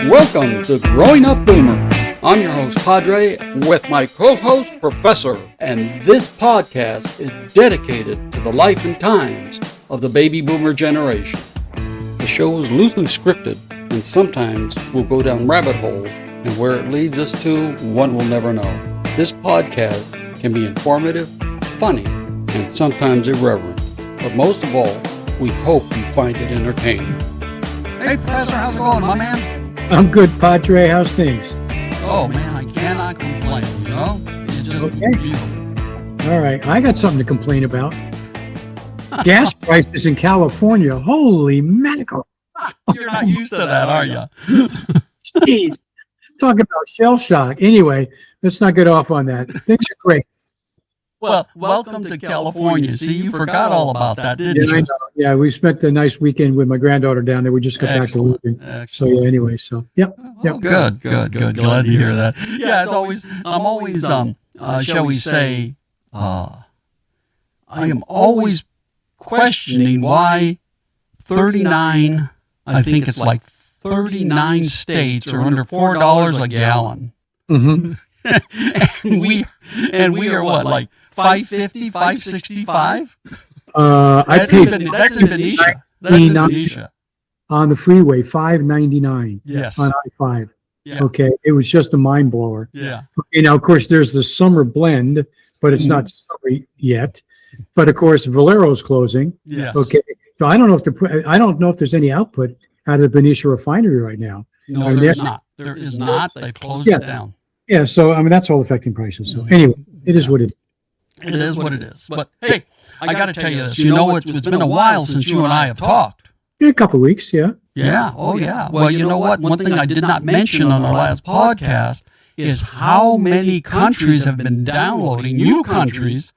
Welcome to Growing Up Boomer. I'm your host, Padre, with my co-host, Professor. And this podcast is dedicated to the life and times of the baby boomer generation. The show is loosely scripted, and sometimes we'll go down rabbit holes, and where it leads us to, one will never know. This podcast can be informative, funny, and sometimes irreverent. But most of all, we hope you find it entertaining. Hey, Professor, how's it going, my man? I'm good, Padre. How's things? Oh, man, I cannot complain, you know? It's just Okay. beautiful. All right. I got something to complain about. Gas prices in California. Holy mackerel. You're not used to that, are you? Jeez. Talk about shell shock. Anyway, let's not get off on that. Things are great. Well, welcome to California. See, you forgot all about that, didn't Yeah, I you? know. Yeah, we spent a nice weekend with my granddaughter down there. We just got back to work. Excellent. So, yeah, anyway. So, yep. Oh, good. Glad to hear that. Yeah, I'm always, shall we say, I am always questioning why 39, I think it's like 39 states are under $4 a gallon. Mm-hmm. and we are what, like 550, 565? I paid That's in Benicia. That's in Benicia. on the freeway, $5.99 Yes. on I-5. Yeah. Okay. It was just a mind blower. Yeah. You know, of course, there's the summer blend, but it's not summer yet. But of course, Valero's closing. Yes. Okay, so I don't know if there's any output out of the Benicia refinery right now. No, there is not. There is not. They closed Yeah. it down. Yeah, so I mean that's all affecting prices. So anyway, it is what it is. It is what it is. But hey, I got to tell you this. You know, it's been a while since you and I have talked. In a couple of weeks, yeah. Yeah. Oh, yeah. Well, you know what? One thing I did not mention on our last podcast is how many countries have been downloading, new countries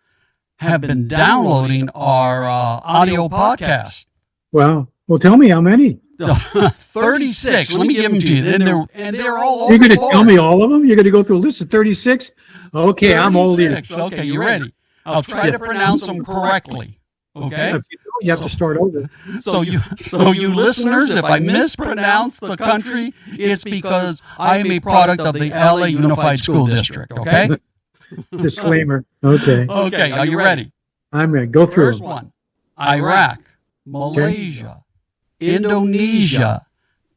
have been downloading our audio podcast. Well, tell me how many. 36. Let me give them to you. And they're all over You're going the to board. tell me all of them? You're going to go through a list of 36? Okay, I'm old here. 36. Okay, you ready? I'll try to pronounce them correctly. Okay? If you don't, you have to start over. So you listeners, if I mispronounce the country, it's because I am a product of the LA Unified School District, okay? Disclaimer. Okay, Okay, are you ready? I'm going to go through First them. one, Iraq, Malaysia, Indonesia,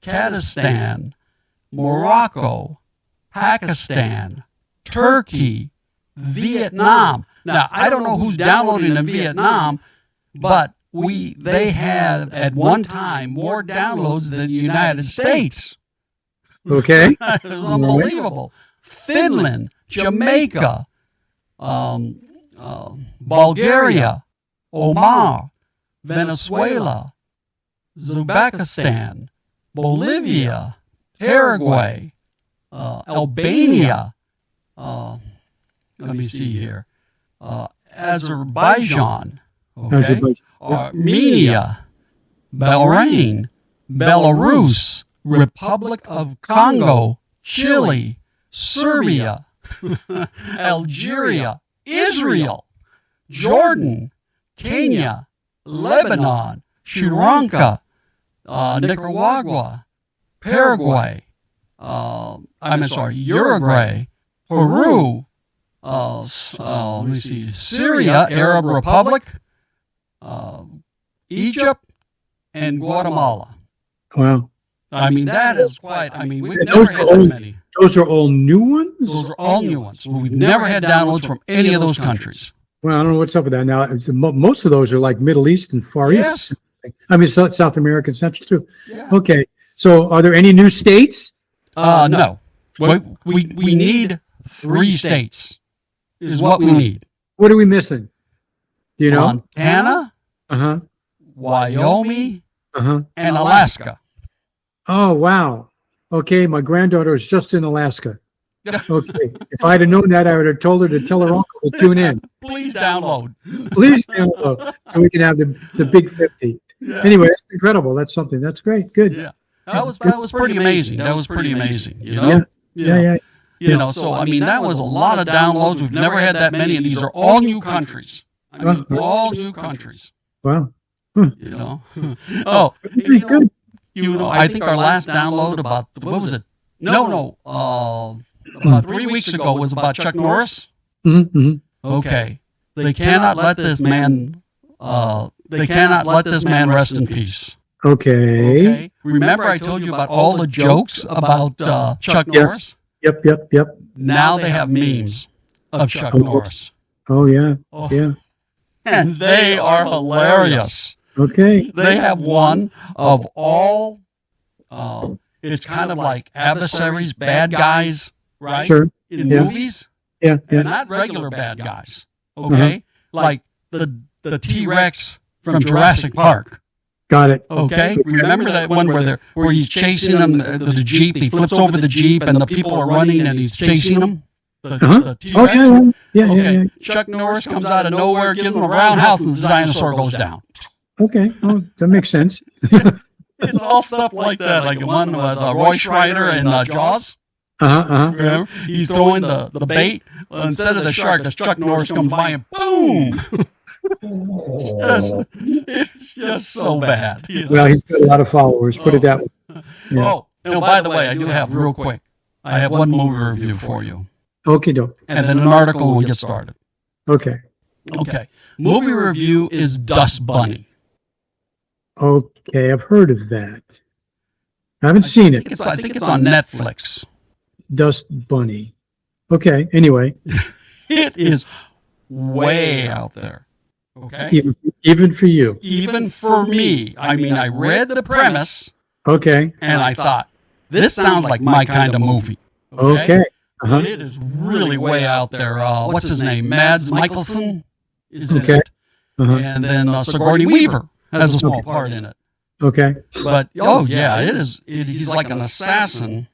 Kazakhstan, Morocco, Pakistan, Turkey, Vietnam. Now, I don't know who's downloading in Vietnam, but they have at one time more downloads than the United States. Okay. It's unbelievable. Finland, Jamaica, Bulgaria, Oman, Venezuela, Uzbekistan, Bolivia, Paraguay, Albania, let me see here, Azerbaijan, okay, Azerbaijan. Armenia, Bahrain, Belarus, Republic of Congo, Chile, Serbia, Algeria, Israel, Jordan, Kenya, Lebanon, Sri Lanka, Nicaragua, Paraguay, Uruguay, Peru, let me see, Syria, Arab Republic, Egypt, and Guatemala. Wow. I mean, that is quite, I mean, we've And never those had are that all- many. Those are all new ones? Those are all new ones. We've never had downloads from any of those countries. Well, I don't know what's up with that. Now, most of those are like Middle East and Far Yes. East. I mean, South America and Central too. Yeah. Okay. So are there any new states? No. We need 3 states is what we need. What are we missing? Do you know? Montana, Uh-huh. Wyoming, Uh-huh. and Alaska. Oh, wow. Okay. My granddaughter was just in Alaska. Okay. If I'd have known that, I would have told her to tell her uncle to tune in. Please download. Please download so we can have the big 50. Yeah. Anyway, that's incredible. That's something. That's great. Good. Yeah. That was pretty amazing. That was pretty amazing, you know? Yeah. Yeah. You know, so I mean, that was a lot of downloads. We've never had that many, and these are all new countries. I mean, all new countries. Wow. You know. Oh, Pretty good. I think our last download about, what was it? No. About 3 weeks ago was about Chuck Norris. Mm-hmm. Okay. They cannot let this man, rest in peace. Okay. Remember I told you about all the jokes about Chuck Norris? Yep. Now they have memes of Chuck Norris. Oh, yeah. Oh. Yeah. And they are hilarious. Okay. They have one of all, it's kind of like adversaries, bad guys, right? Sure. In Yeah. movies. Yeah. And not regular bad guys, okay? Like the T-Rex from Jurassic Park. Got it. Okay, remember that one where he's chasing them, the Jeep, he flips over the Jeep and the people are running and he's chasing them? The T-Rex? Oh, yeah. Okay, Chuck Norris comes out of nowhere, gives him a roundhouse, and the dinosaur goes down. Okay. Oh, that makes sense. It's all stuff like that, like one with Roy Schreider and Jaws. Remember? He's throwing the bait. Instead of the shark, the Chuck Norris comes by and boom! It's just so bad. Well, he's got a lot of followers. Put it that way. Yeah. Oh, and by the way, I do have real quick. I have one movie review for you, Okay, doke. and then an article when we get started. Okay. Okay, movie review is Dust Bunny. Okay, I've heard of that. I haven't seen it. I think it's on Netflix. Dust Bunny. Okay. Anyway, It is way out there. Okay, even for you. even for me. I mean, I read the premise Okay. and I thought, this sounds like my kind of movie. Okay. Uh-huh. It is really way out there. What's his name? Mads Mikkelsen is in Okay. it. Uh-huh. And then Sigourney Weaver has a small part in it. Okay. But, oh, yeah, it is. He's like an assassin,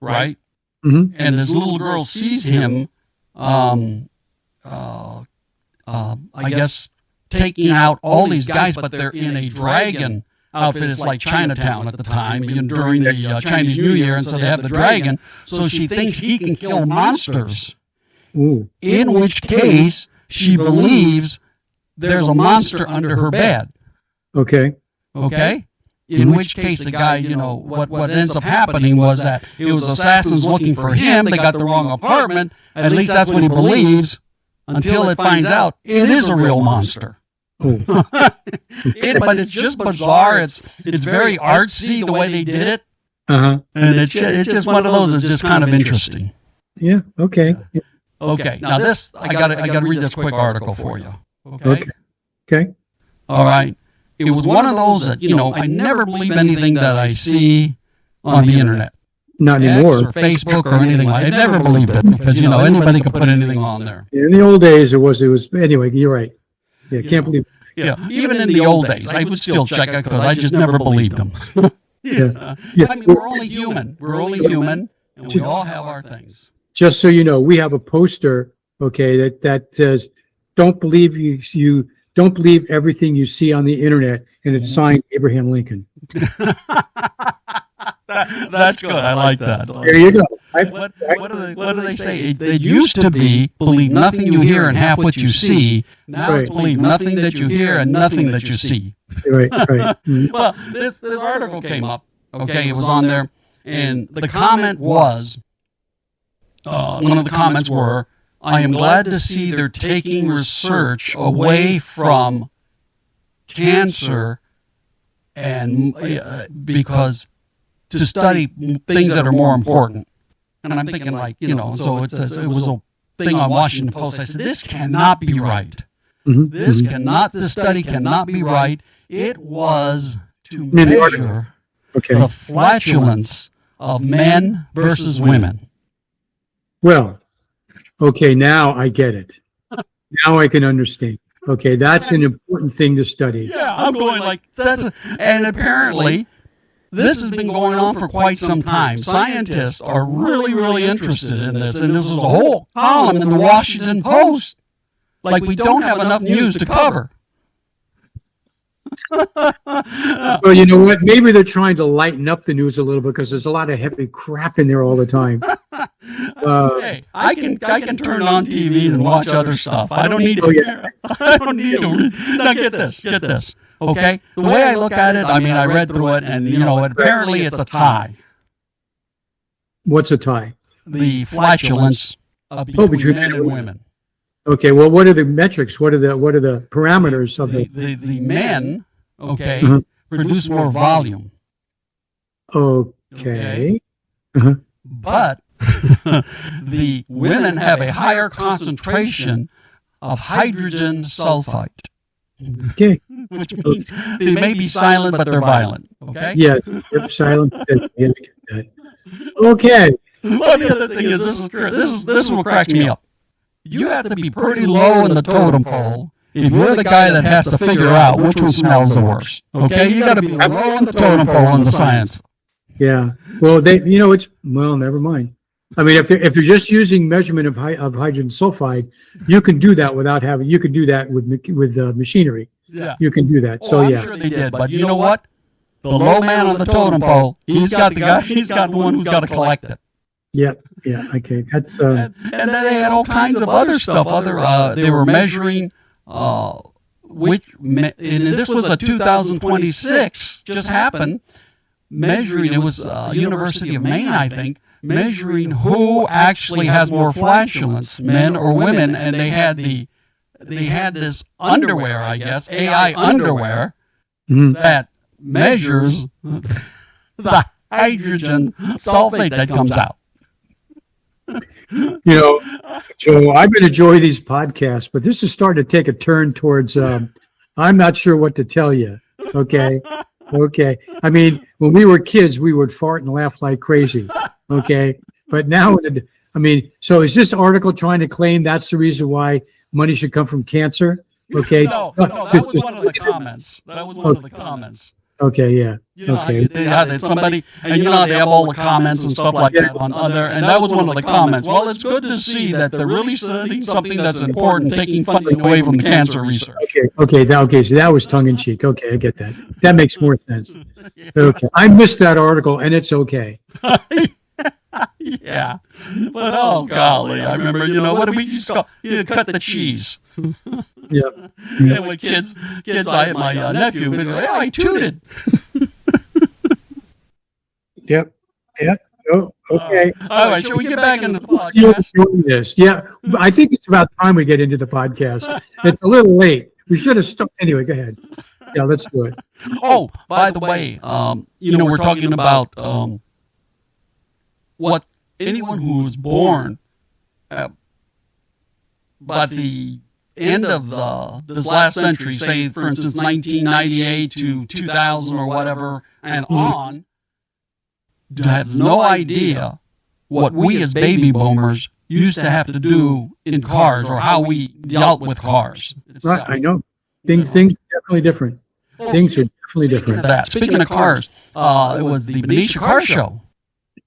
right? Mm-hmm. And this little girl sees him, I guess, taking out all these guys, but they're in a dragon outfit. It's like Chinatown at the time, during the Chinese New Year, and so they have the dragon. So she thinks he can kill monsters, Ooh. in which case she believes there's a monster under her bed. Okay. Okay? In which case the guy, what ends up happening was that it was assassins looking for him. They got the wrong apartment. At least that's what he believes, until it finds out it is a real monster. Oh. But it's just bizarre. It's very artsy the way they did it. Uh-huh. And it's just one of those that's just kind of interesting. Yeah. Okay. Okay. Now this, I gotta read this quick article for you. Okay. Okay. All right. It was one of those that, I never believe anything that I see on the internet. Not X anymore. or Facebook or anything like that. I never believed it because, anybody could put anything on there. In the old days, it was, anyway, you're right. Yeah. Can't believe. Yeah. Even in the old days, I would still check it because I just never believed them. Yeah. I mean, we're only human. We're only human, and we all have our things. Just so you know, we have a poster, okay, that says, don't believe you don't believe everything you see on the internet, and it's signed Abraham Lincoln. That's good. I like that. There you go. What do they say? It used to be believe nothing you hear and half what you see. Now it's believe nothing that you hear and nothing that you see. Right. Mhm. Well, this article came up. Okay, it was on there, and the comment was, one of the comments were, I am glad to see they're taking research away from cancer and because to study things that are more important. And I'm thinking so it was a thing on Washington Post. I said, this cannot be right. Mhm. This study cannot be right. It was to measure Okay. the flatulence of men versus women. Well, okay, now I get it. Now I can understand. Okay, that's an important thing to study. Yeah, I'm going like and apparently this has been going on for quite some time. Scientists are really, really interested in this, and this was a whole column in the Washington Post. Like we don't have enough news to cover. Well, you know what? Maybe they're trying to lighten up the news a little bit because there's a lot of heavy crap in there all the time. Hey, I can turn on TV and watch other stuff. I don't need to. Oh, yeah. I don't need to. Now get this. Okay? The way I look at it, I mean, I read through it, and, apparently it's a tie. What's a tie? The flatulence between men and women. Okay, well, what are the metrics? What are the parameters of the men, produce more volume. Okay. But the women have a higher concentration of hydrogen sulfide. Okay. Which means they may be silent, but they're violent. Okay? Yeah, they're silent. Yeah, I get that. Okay. Well, the other thing is, this is what cracks me up. You have to be pretty low in the totem pole if you're the guy that has to figure out which one smells the worst. Okay? You got to be low in the totem pole in the science. Yeah. Well, never mind. I mean, if you're just using measurement of hydrogen sulfide, you can do that you can do that with machinery. Yeah. You can do that. I'm sure they did, but you know what? The low man on the totem pole, he's got the one who's got to collect it. Yeah. Okay. That's and then they had all kinds of other stuff. They were measuring and this was a 2026 just happened. Measuring, it was University of Maine, I think, measuring who actually has more flatulence, men or women, and they had this underwear, I guess, AI underwear that measures the hydrogen sulfate that comes out. Joe, I've been enjoying these podcasts, but this is starting to take a turn towards I'm not sure what to tell you. Okay. I mean, when we were kids, we would fart and laugh like crazy. Okay. But now, so is this article trying to claim that's the reason why money should come from cancer? Okay. No, that was one of the comments. Okay, yeah. They had somebody, and they have all the comments and stuff like that on other, and that was one of the comments. Well, it's good to see that they're really studying something that's important, taking funding away from the cancer research. Okay, so that was tongue in cheek. Okay, I get that. That makes more sense. Okay, I missed that article, and it's okay. Yeah, but oh golly, I remember. What did we just call? Cut the cheese. Yeah. And when kids, I had my nephew. I tooted. Yep. Oh, okay. All right. Shall we get back into the podcast? This. Yeah. I think it's about time we get into the podcast. It's a little late. We should have stopped. Anyway, go ahead. Yeah, let's do it. Oh, by the way, we're talking about what anyone who was born by the end of this last century, say, for instance, 1998 to 2000 or whatever, and on, has no idea what we as baby boomers used to have to do in cars or how we dealt with cars. Right, I know. Things are definitely different. Things are definitely different. Speaking of cars, it was the Benicia Car Show.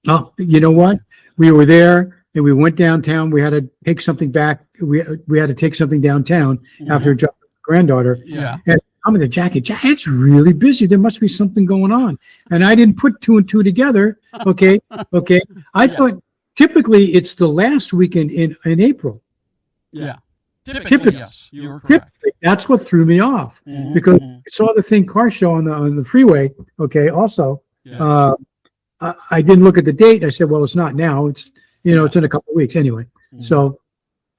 Oh, you know what? We were there and we went downtown. We had to take something back. We had to take something downtown after a job with my granddaughter. Yeah. And I'm in the Jack, it's really busy. There must be something going on. And I didn't put two and two together. Okay. I thought typically it's the last weekend in April. Yeah. Typically, yes. You were correct. That's what threw me off because I saw the thing car show on the freeway. Okay. Also, I didn't look at the date. I said, well, it's not now. It's, it's in a couple of weeks anyway. So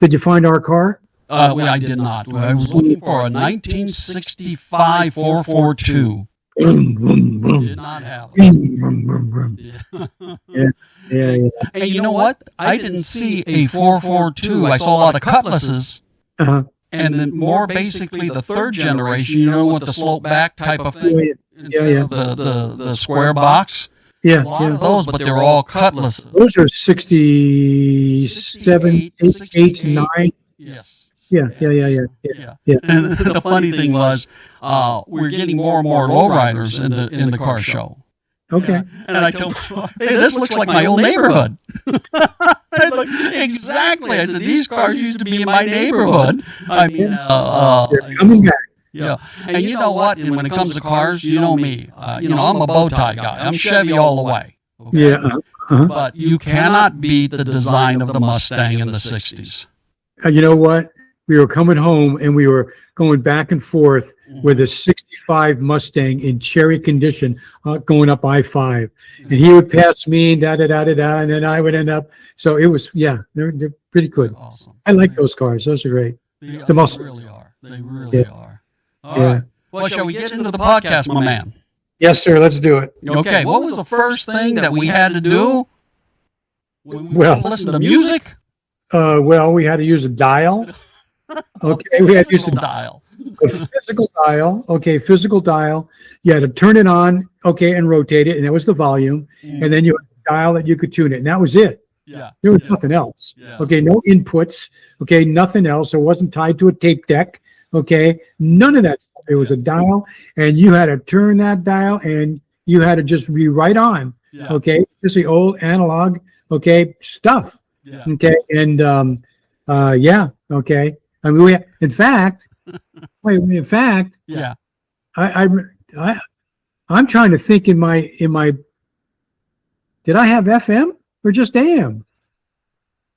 did you find our car? I did not. I was looking for a 1965 442. Did not have it. Yeah. And you know what? I didn't see a 442. I saw a lot of Cutlasses. Uh-huh. And then more basically the third generation, with the slope back type of thing. Yeah. The square box. Yeah. A lot of those, but they were all Cutlasses. Those are 67, 8, 9. Yes. Yeah. And the funny thing was, we're getting more and more lowriders in the car show. Okay. Yeah. And I told my, hey, this looks like my old neighborhood. Exactly. I said, these cars used to be in my neighborhood. I mean, they're coming back. Yeah. And you know what? And when it comes to cars, you know me. I'm a bow tie guy. I'm Chevy all the way. Okay? Yeah. But you cannot beat the design of the Mustang in the 60s. You know what? we were coming home and we were going back and forth with a 65 Mustang in cherry condition going up I-5. And he would pass me and da-da-da-da-da, and then I would end up. So it was, yeah, they're pretty good. Awesome. I like those cars. Those are great. They The muscle. really are. They really are. All Yeah. right. Well, shall we get into the podcast, my man? Yes, sir. Let's do it. Okay. What was the first thing that we had to do? Well, Listen to music? Well, we had to use a dial. Okay, we had to use Dial. a physical dial. Okay, physical dial. You had to turn it on, okay, and rotate it, and that was the volume. And then you had a dial that you could tune it, and that was it. Yeah. There was nothing else. Yeah. Okay, no inputs. Okay, nothing else. It wasn't tied to a tape deck. Okay, none of that stuff. It was a dial, and you had to turn that dial, and you had to just be right on. Yeah. Okay, just the old analog, okay, stuff. Yeah. Okay, and yeah, okay. I mean, in fact, Yeah. I'm trying to think in my. Did I have FM or just AM?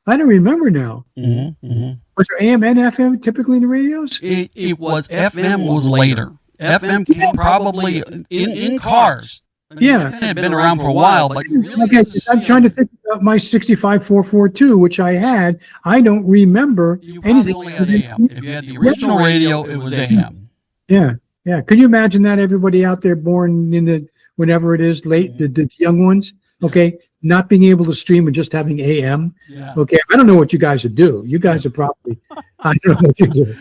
I don't remember now. Was there AM and FM typically in the radios? It was FM was later. FM came probably in cars. Yeah. It had been around for a while, but you really Okay, didn't see I'm trying to think about my 65442, which I had. I don't remember You probably anything. only had AM. If you had the original radio, it was AM. Yeah, yeah. Can you imagine that? Everybody out there born in the whenever it is late, the young ones, okay, not being able to stream and just having AM. Yeah. Okay, I don't know what you guys would do. You guys are probably, I don't know what you do.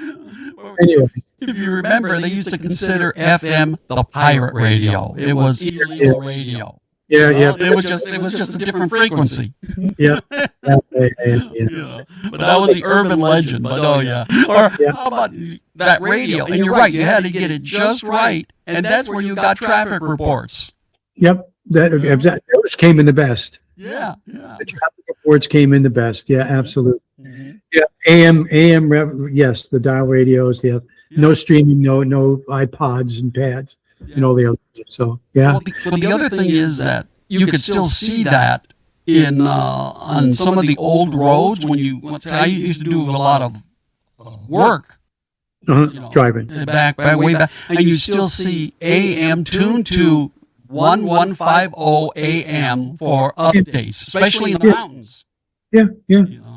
Anyway, If you remember, they used to consider FM the pirate radio. It was illegal radio. yeah, yeah, It was just a different frequency. yeah. Yeah. Yeah. But that was the urban legend. But oh yeah. Or how about that radio? And you're right, you had to get it just right, and that's where you got traffic reports. Yep, those came in the best. Yeah, yeah. The traffic reports came in the best. Yeah, absolutely. Mm-hmm. Yeah, yes, the dial radios. Yeah, no streaming, no iPods and pads, and all the other stuff. So yeah, Well, the other thing is that you could still see that in on some of the old roads when I used to do a lot of work driving. back way back, and you still see AM tuned to 1150 AM for updates, especially in the mountains. Yeah, yeah. You know?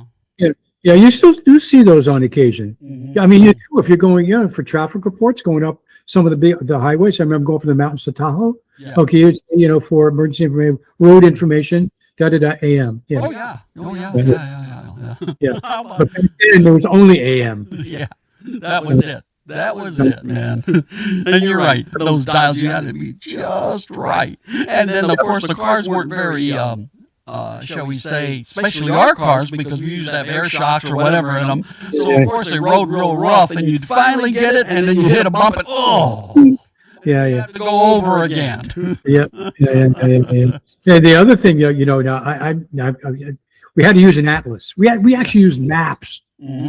Yeah, you still do see those on occasion. Mm-hmm. I mean, you do if you're going, for traffic reports going up some of the highways. I remember going from the mountains to Tahoe. Yeah. Okay, it's, for emergency information, road information, AM. Yeah, Oh yeah. Oh yeah. yeah. But back then there was only AM. Yeah. That was it. That was it, man. And you're right. Those dials, you had to be just right. And then, of course, the cars weren't very, shall we say, especially our cars, because we used to have air shocks or whatever in them. So, of course, they rode real rough, and you'd finally get it, and then you hit a bump, and Yeah, you have to go over again. Yeah. Yeah, the other thing, now we had to use an atlas. We actually used maps,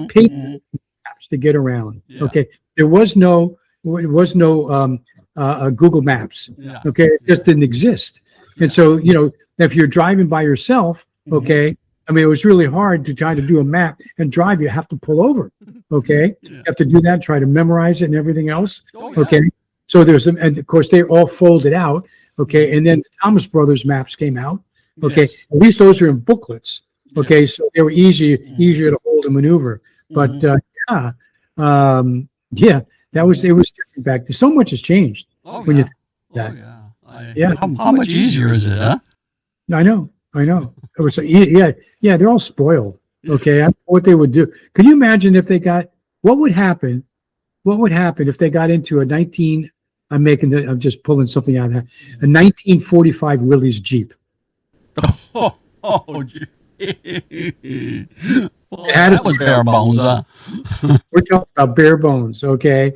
paper maps to get around. Yeah. Okay, there was no Google Maps. Yeah. Okay, it just didn't exist. And so, if you're driving by yourself, okay, I mean, it was really hard to try to do a map and drive. You have to pull over. Okay, you have to do that, try to memorize it and everything else. Oh, yeah. Okay, so there's some, and of course they all folded out. Okay, and then the Thomas Brothers maps came out. Okay, Yes. at least those are in booklets. Okay, so they were easier to hold and maneuver. But it was different back then. So much has changed. Oh, when yeah. you think that. Yeah. How much easier is it, huh? I know. It was they're all spoiled. Okay, I don't know what they would do. Could you imagine if they got? What would happen? What would happen if they got into I'm just pulling something out of that. A 1945 Willys Jeep. Oh, well, that was bare bones, huh? We're talking about bare bones. Okay.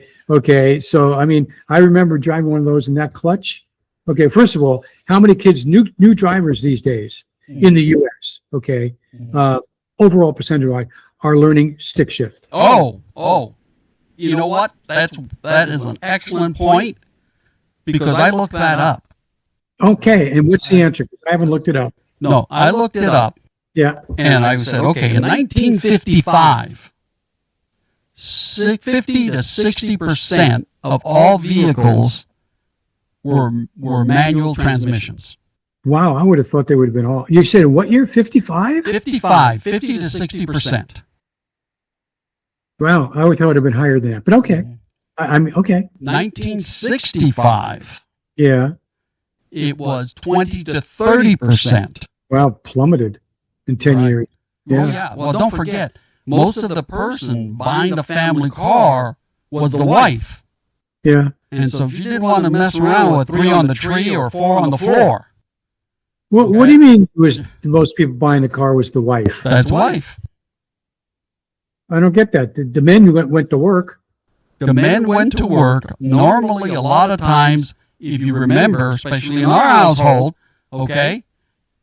So I mean, I remember driving one of those in that clutch. Okay, first of all, how many kids, new drivers these days in the U.S., okay, overall percentage are learning stick shift. Oh. You know what? That is an excellent point, because I looked that up. Okay, and what's the answer? I haven't looked it up. No, I looked it up, Yeah. and I said, okay, in 1955, 50 to 60% of all vehicles were manual transmissions. Wow, I would have thought they would have been all. You said what year? 55? 50 to 60%. Wow, I would thought it would have been higher than that. But okay. I mean, okay. 1965, Yeah. it was 20 to 30%. Wow, plummeted in 10 Right. years. Well, Yeah. yeah. Well, don't forget, most of the person buying the family car was the wife. Yeah. And so she didn't want to mess around with 3 on the tree or 4 on the floor. What do you mean was most people buying the car was the wife? That's wife. I don't get that. The men went to work. The men went to work. Normally, a lot of times, if you remember, especially in our household, okay,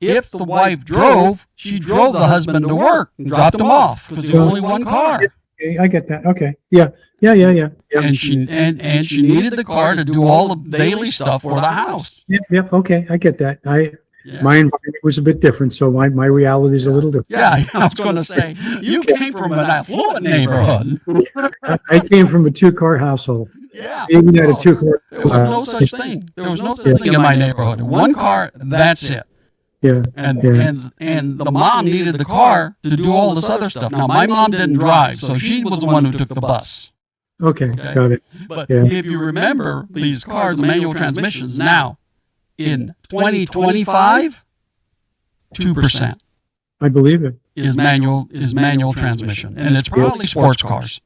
if the wife drove, she drove the husband to work and dropped him off because there was only one car. Okay, I get that. Okay. Yeah. And she needed the car to do all the daily stuff for the house. Yep. Okay, I get that. Yeah. My environment was a bit different, so my reality is a little different. Yeah, I was going to say, you came from an affluent neighborhood. I came from a 2-car household. Yeah. Even had a 2-car. There was no such thing. There was no such thing in my neighborhood. One car, that's it. Yeah. And Yeah. and the mom needed the car to do all this other stuff. Now, my mom didn't drive, so she was the one who took the bus. Okay, got it. But Yeah. if you remember, these cars, manual transmissions, now, in 2025, 2% I believe it. is manual transmission. And it's probably sports cars.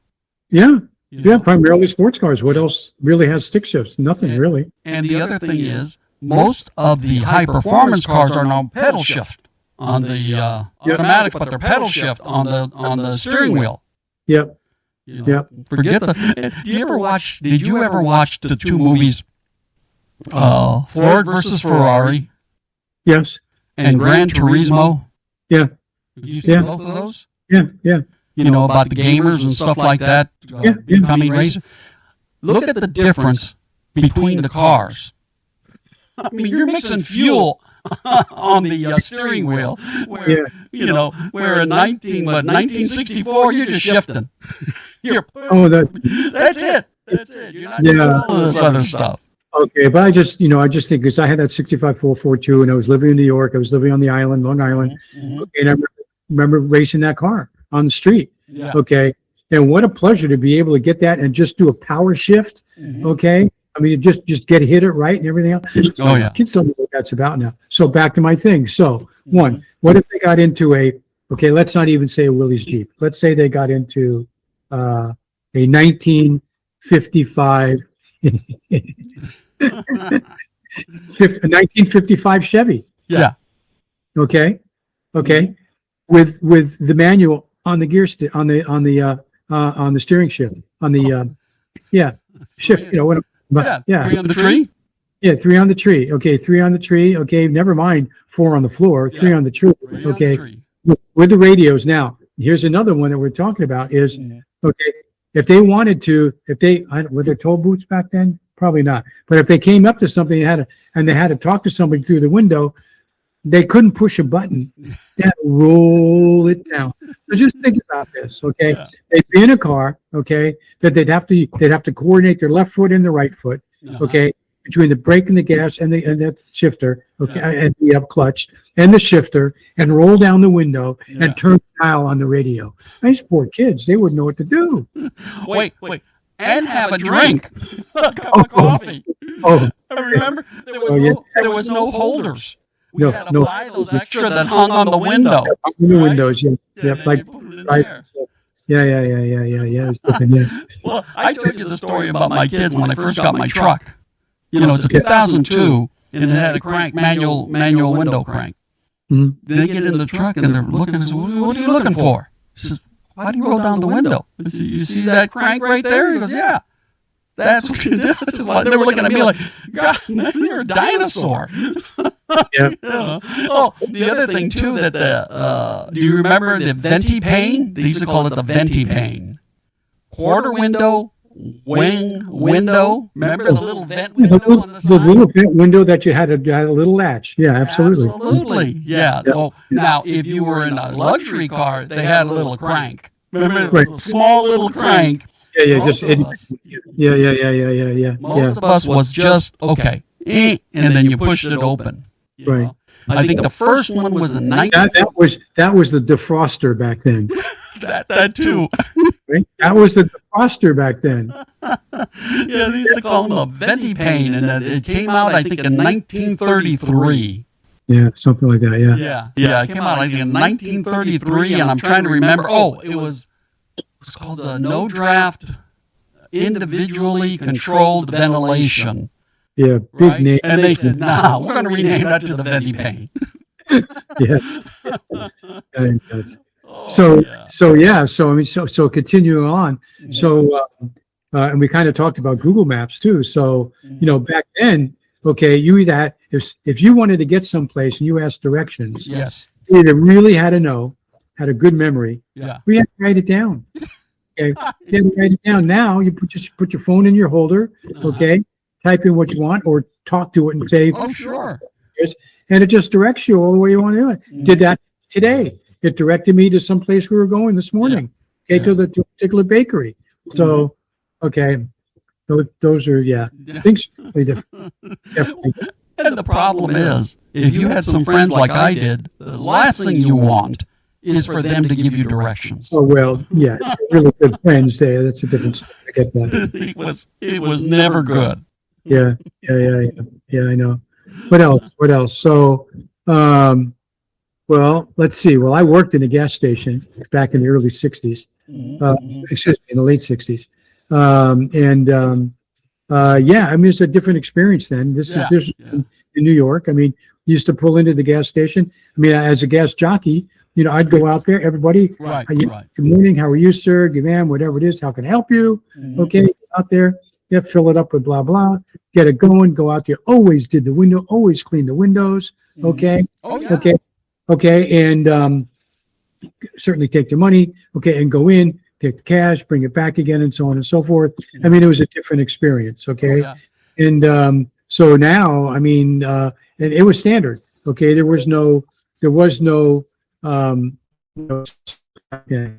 Yeah. you Yeah, know. primarily sports cars. What else really has stick shifts? Nothing really. And the other thing is, most of the high-performance cars are now pedal shift on the automatic, but they're pedal shift on the steering wheel. Yep. You know, Yep. Forget the. Did you ever watch the 2 movies, Ford versus Ferrari Yes. and Gran Turismo? Yeah. You see Yeah. both of those? Yeah. Yeah. You know, about the gamers and stuff like that, Yeah. becoming racers. Look at the difference between the cars. I mean, you're mixing fuel on the steering wheel, where Yeah. where in 1964 you're just shifting. Oh, That's it. That's it. You're not Yeah. doing all this other stuff. okay. But I just think because I had that 65 442 and I was living in New York. I was living on the island, Long Island. Mhm. Okay, and I remember racing that car on the street. Yeah. Okay. And what a pleasure to be able to get that and just do a power shift. Mhm. Okay. I mean, just hit it right and everything else. Oh, yeah. Kids don't know what that's about now. So back to my thing. So one, what if they got into let's not even say a Willys Jeep. Let's say they got into a 1955 a 1955 Chevy. Yeah. Okay. With the manual on the gear on the steering shift on the shift. Yeah. 3 on the tree. Yeah, 3 on the tree. Okay, 3 on the tree. Okay, never mind 4 on the floor. 3 Yeah. on the tree. 3 on the Okay, tree. with the radios. Now, here's another one that we're talking about. Is okay if they wanted to. Were there toll booths back then? Probably not. But if they came up to something and they had to talk to somebody through the window, they couldn't push a button. They had to roll it down. So just think about this, okay? Yeah. They'd be in a car, okay, that they'd have to coordinate their left foot and the right foot, Uh-huh. okay, between the brake and the gas and the shifter, okay, Yeah. and the clutch and the shifter, and roll down the window Yeah. and turn the dial on the radio. These poor kids, they wouldn't know what to do. Wait. And have a drink. A cup of coffee. Oh, Remember, there was, Oh, yeah. there was no holders. We No, had to no. buy those extra that hung on the window. in the Right? windows, yeah, Yeah, like you put it in right. there. Yeah. It's different, yeah. Well, I told you the story about my kids when I first got my truck. You know, it's a 2002, and it had a crank, manual window crank. Mhm. They get in the truck, and they're looking, and say, what are you looking for? He says, why do you roll down the window? I said, you see that crank right there? He goes, yeah. That's what you do. It's just like, they were looking at me like, God, man, you're a dinosaur. Yeah. Oh, the other thing, too, that do you remember the venti pane? They used to call it the venti pane. Quarter window, wing window. Remember the little vent Yeah, window on the the side? little vent window that you had a little latch. Yeah, absolutely. Yeah. Well, now, if you were in a luxury car, they had a little crank. Remember, it Right. was a small little crank. Yeah, Most of us- yeah. Most of us was just, okay, and then you pushed it open. you Right. know. I think the first one was in That was the defroster back then. that too. Right? That was the defroster back then. Yeah, they used to call them a venti pane, and it came out, I think, in 1933. Yeah, something like that. Yeah. Yeah, it came out, I think, in 1933, and I'm trying to remember. Oh, it was called the no draft individually controlled ventilation. Yeah, big Right? name. And they said, nah, we're going to rename that to the venti pane. Yeah. I think that's- Oh, So, yeah. so I mean, so continuing on. So, and we kind of talked about Google Maps too. So, back then, okay, you either had, if you wanted to get someplace and you asked directions, Yes. you either really had to know, had a good memory, Yeah. we had to write it down. Okay, you had to write it down. Now you put your phone in your holder, okay, type in what you want or talk to it and say, Oh, sure. and it just directs you all the way you want to do it. Did that today. It directed me to some place we were going this morning, okay, to a particular bakery. So, okay, those are, things are different. Definitely. And the problem is, if you had some friends like I did, the last thing you want is for them to give you directions. Oh, well, yeah, really good friends there. That's a different story. I get that. It was never good. Yeah, I know. What else? So, well, let's see. Well, I worked in a gas station back in the early 60s. Excuse me, in the late 60s. I mean, it's a different experience then. This is in New York. I mean, you used to pull into the gas station. I mean, as a gas jockey, I'd go out there, everybody. Right. Good morning. How are you, sir? Good ma'am, whatever it is. How can I help you? Okay, out there. Yeah, fill it up with blah, blah. Get it going. Go out there. Always did the window. Always clean the windows. Okay. Oh, yeah. Okay. And certainly take your money. Okay. And go in, take the cash, bring it back again, and so on and so forth. I mean, it was a different experience. Okay. Oh, yeah. And so now, I mean, and it was standard. Okay. There was no, okay.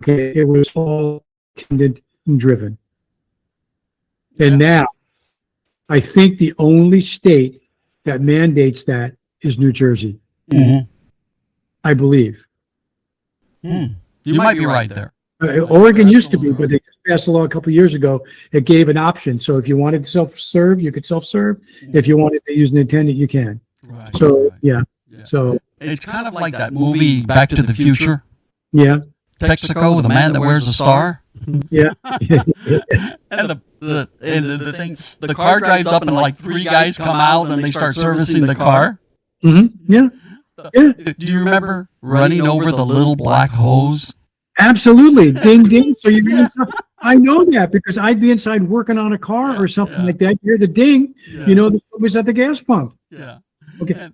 It was all attended and driven. And now, I think the only state that mandates that is New Jersey. I believe. You might be right there. Oregon used to be, but they just passed a law a couple of years ago. It gave an option. So if you wanted to self-serve, you could self-serve. If you wanted to use an attendant, you can. Right. So, yeah. So, it's kind of like that movie Back to the Future. yeah. Texaco, the man that wears a star. Yeah. And the thing, the car drives up and like three guys come out and they start servicing the car. Yeah. Yeah. Do you remember running over the little black hose? Absolutely. Ding, ding. So I know that because I'd be inside working on a car or something like that. Hear the ding, the was at the gas pump. Yeah. Okay.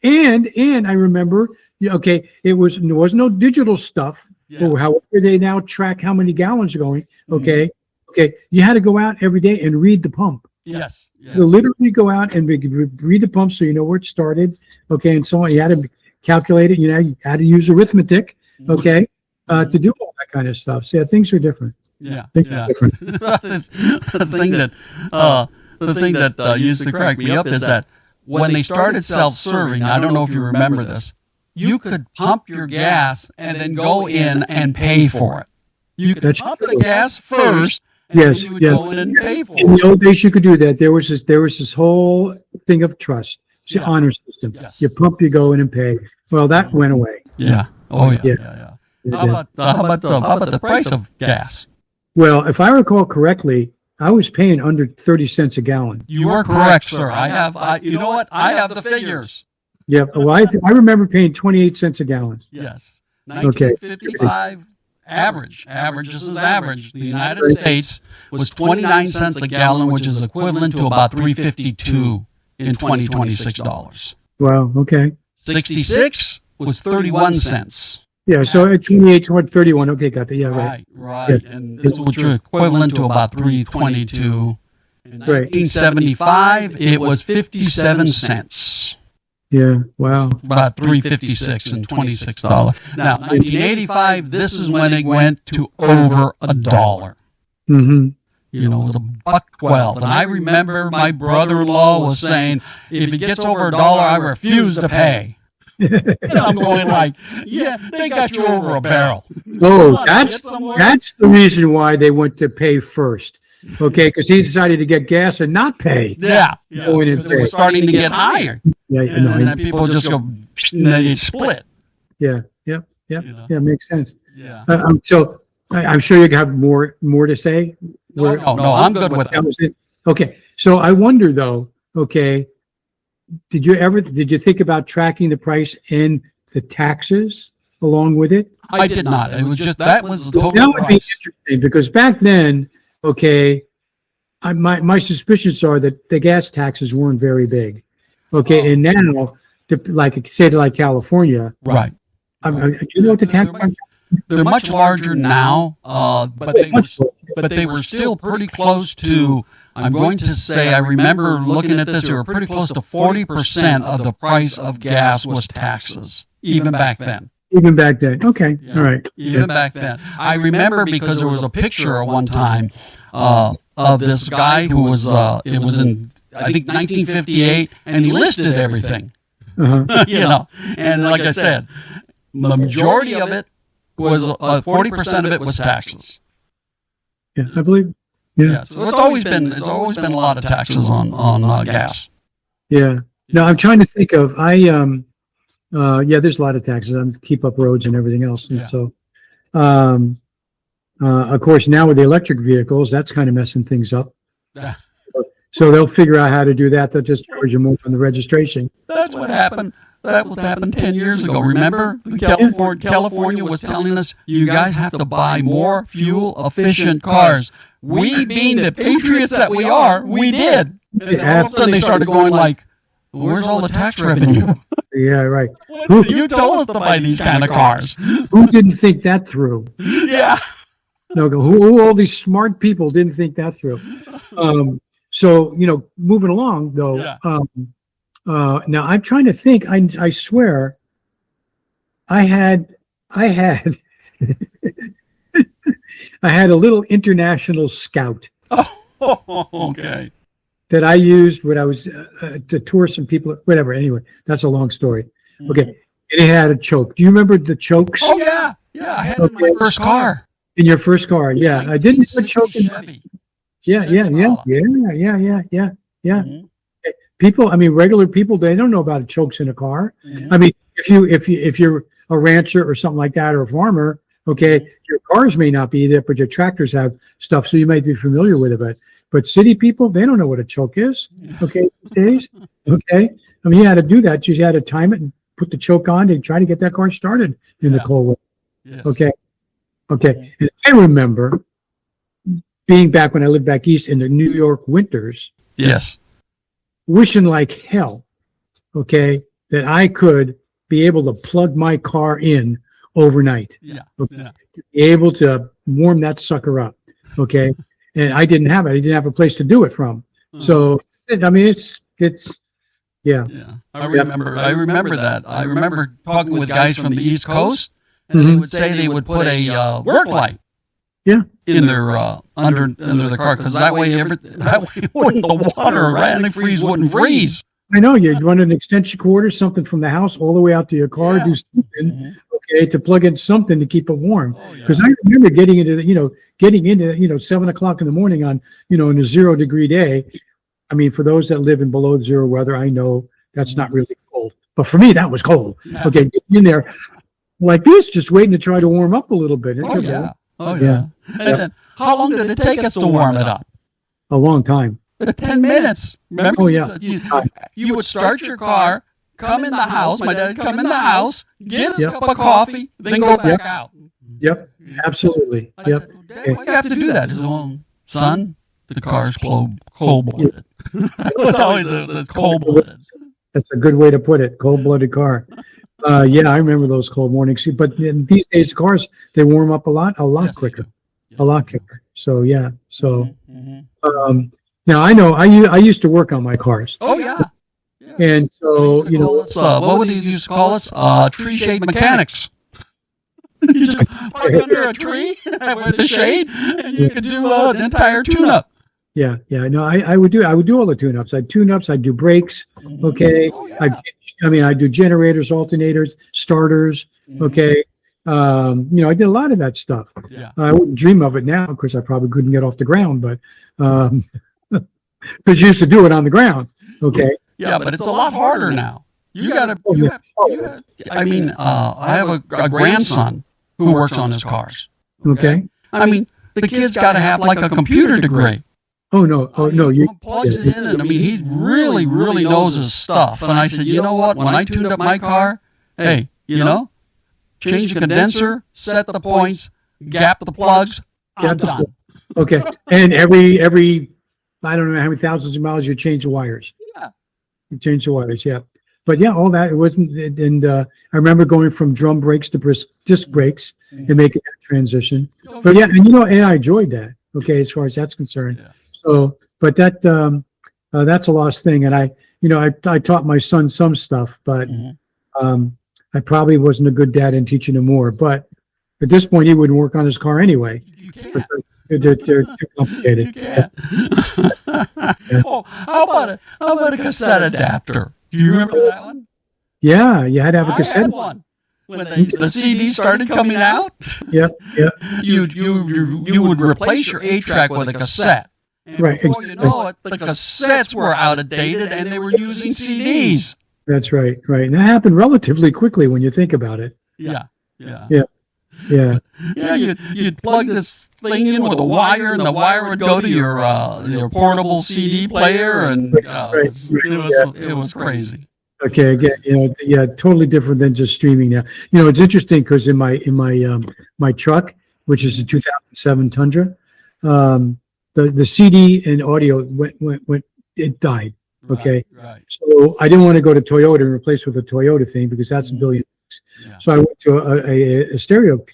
And I remember, okay, there was no digital stuff. Or however they now track how many gallons are going. Okay. Okay. You had to go out every day and read the pump. Yes. You literally go out and read the pump so you know where it started. Okay. And so on. You had to calculate it. You had to use arithmetic. Okay. To do all that kind of stuff. So things are different. Things are different. The thing that used to crack me up is that when they started self-serving, I don't know if you remember this, you could pump your gas and then go in and pay for it. You could pump the gas first, and then you would go in and pay for it. In the old days, you could do that. There was this whole thing of trust. It's the honor system. You pump, you go in and pay. Well, that went away. Yeah. Oh, yeah. How about the price of gas? Well, if I recall correctly, I was paying under 30 cents a gallon. You are correct, sir. You know what? I have the figures. Yeah. Well, I remember paying 28 cents a gallon. Yes. 1955 average. This is average. The United States was 29 cents a gallon, which is equivalent to about $3.52 in 2026 dollars. Wow. Okay. 66 was 31 cents. Yeah. So at 28 toward 31. Okay. Got that. Yeah. Right. Yes. And this was equivalent to about $3.22. In 1975, it was 57 cents. Yeah. Wow. about $3.56 and $26. Now, 1985, this is when it went to over $1. Mm-hmm. You know, it was $1.12. And I remember my brother-in-law was saying, if it gets over $1, I refuse to pay. And I'm going like, yeah, they got you over a barrel. Oh, that's the reason why they went to pay first. Okay, because he decided to get gas and not pay. Yeah, Going in because it was starting to get higher. Yeah, And then people just go, and they split. yeah, yeah, yeah, You know? yeah. Makes sense. Yeah. So I'm sure you have more to say. No, I'm good with that. Okay, so I wonder though. Okay, did you think about tracking the price and the taxes along with it? I did not. It was just, that was the total That would be price. interesting because back then, okay, my suspicions are that the gas taxes weren't very big. Okay, and now, like say like California, Right. do you know what the tax? They're much larger now, but they were still pretty close to, I'm going to say, I remember looking at this, they were pretty close to 40% of the price of gas was taxes, even back then. Even back then. Okay, all right. Even back then. I remember because there was a picture at one time of this guy who was, it was in, I think, 1958, and he listed everything. Uh-huh. You know, and like I said, the majority of it was 40% of it was taxes. Yeah, I believe. Yeah. So it's always been a lot of taxes on gas. Yeah. No, I'm trying to think of there's a lot of taxes on keep up roads and everything else. And Yeah. so of course now with the electric vehicles, that's kind of messing things up. Yeah. So they'll figure out how to do that. They'll just charge you more on the registration. That's what happened. That was happened 10 years ago. Remember, California was telling us, you guys have to buy more fuel-efficient cars. We, being the patriots that we are, we did. And all of a sudden they started going like, where's all the tax revenue? Yeah, right. You told us to buy these kind of cars. Who didn't think that through? Yeah. No, who all these smart people didn't think that through? So, moving along though, Yeah. now I'm trying to think, I swear I had I had a little International Scout Oh, okay. that I used when I was to tour some people, whatever. Anyway, that's a long story. Okay. And it had a choke. Do you remember the chokes Oh, yeah. Yeah, I had it in my first car. in your first car? Yeah. I didn't have a choke in Chevy. Yeah. Mhm. People, regular people, they don't know about chokes in a car. Mhm. I mean, if you're a rancher or something like that, or a farmer, okay, your cars may not be there, but your tractors have stuff, so you might be familiar with it. But city people, they don't know what a choke is. Okay, these days. Okay, you had to do that. You had to time it and put the choke on to try to get that car started in the Yeah. cold weather. Yes. Okay. And I remember being back when I lived back east in the New York winters, Yes. wishing like hell, okay, that I could be able to plug my car in overnight, Yeah. okay, Yeah. to be able to warm that sucker up, okay. And I didn't have it. I didn't have a place to do it from. So, it's yeah. Yeah. I remember that. I remember talking with guys from the East Coast, and they Mhm. would say they would put a work light. Yeah. In their under the car, because that way wouldn't the water or antifreeze wouldn't freeze. I know you'd run an extension cord or something from the house all the way out to your car, Yeah. do something, Mhm. okay, to plug in something to keep it warm. Oh, yeah. Because I remember getting into 7:00 in the morning on, in a 0-degree day. For those that live in below zero weather, I know that's not really cold, but for me, that was cold. Yeah. Okay. Getting in there like this, just waiting to try to warm up a little bit. It Oh took yeah. Oh Yeah. yeah. And then, how long did it take us to warm it up? a long time. 10 minutes. Remember? Oh, yeah. You would start your car, come in the house. My dad would come in the house, get us Yep. a cup of coffee, then go back out. Yep. Absolutely. I Yep. said, well, Dad, why do you have to do that? He said, well, son, the car's cold-blooded. It's always the cold-blooded. That's a good way to put it. Cold-blooded car. Yeah, I remember those cold mornings. But these days, cars, they warm up a lot Yes, they quicker, do. Yes, a lot they do. quicker. So yeah. So Mhm. now I know I used to work on my cars. Oh yeah. And so, what would they used to call us? Tree shade mechanics. You just park under a tree with the shade, and you could do an entire tune-up. Yeah. No, I would do all the tune-ups. I'd tune ups. I'd do brakes. Okay. Oh, yeah. I do generators, alternators, starters. Okay. I did a lot of that stuff. Yeah. I wouldn't dream of it now because I probably couldn't get off the ground, but because you used to do it on the ground. Okay. Yeah, but it's a lot harder now. You got to. I have a grandson who works on his cars. Okay. I mean, the kid's got to have like a computer degree. Oh no! You plugs it in, and he really, really knows his stuff. And I said, you know what? When I tuned up my car, hey, change the condenser, set the points, gap the plugs, I'm done. Okay, and every I don't know how many thousands of miles you change the wires. Yeah, you change the wires. Yeah, but yeah, all that it wasn't. And I remember going from drum brakes to disc brakes and making that transition. But yeah, and I enjoyed that. Okay, as far as that's concerned. Yeah. So, but that's a lost thing. And I taught my son some stuff, but I probably wasn't a good dad in teaching him more. But at this point, he wouldn't work on his car anyway. You can't. They're too complicated. You can't. Oh, how about a cassette adapter? Do you remember that one? Yeah, you had to have a cassette. I had one. When the CD started coming out, yeah, you would replace your 8-track with a cassette. And right. Before you know it, the cassettes were out of date and they were using CDs. That's right. And that happened relatively quickly when you think about it. Yeah. Yeah. You'd plug this thing in with a wire, and the wire would go to your portable CD player, and it was crazy. Okay, again, totally different than just streaming now. It's interesting because in my truck, which is a 2007 Tundra, the CD and audio it died. Okay, right. So I didn't want to go to Toyota and replace with a Toyota thing because that's $1 billion. Yeah. So I went to a stereo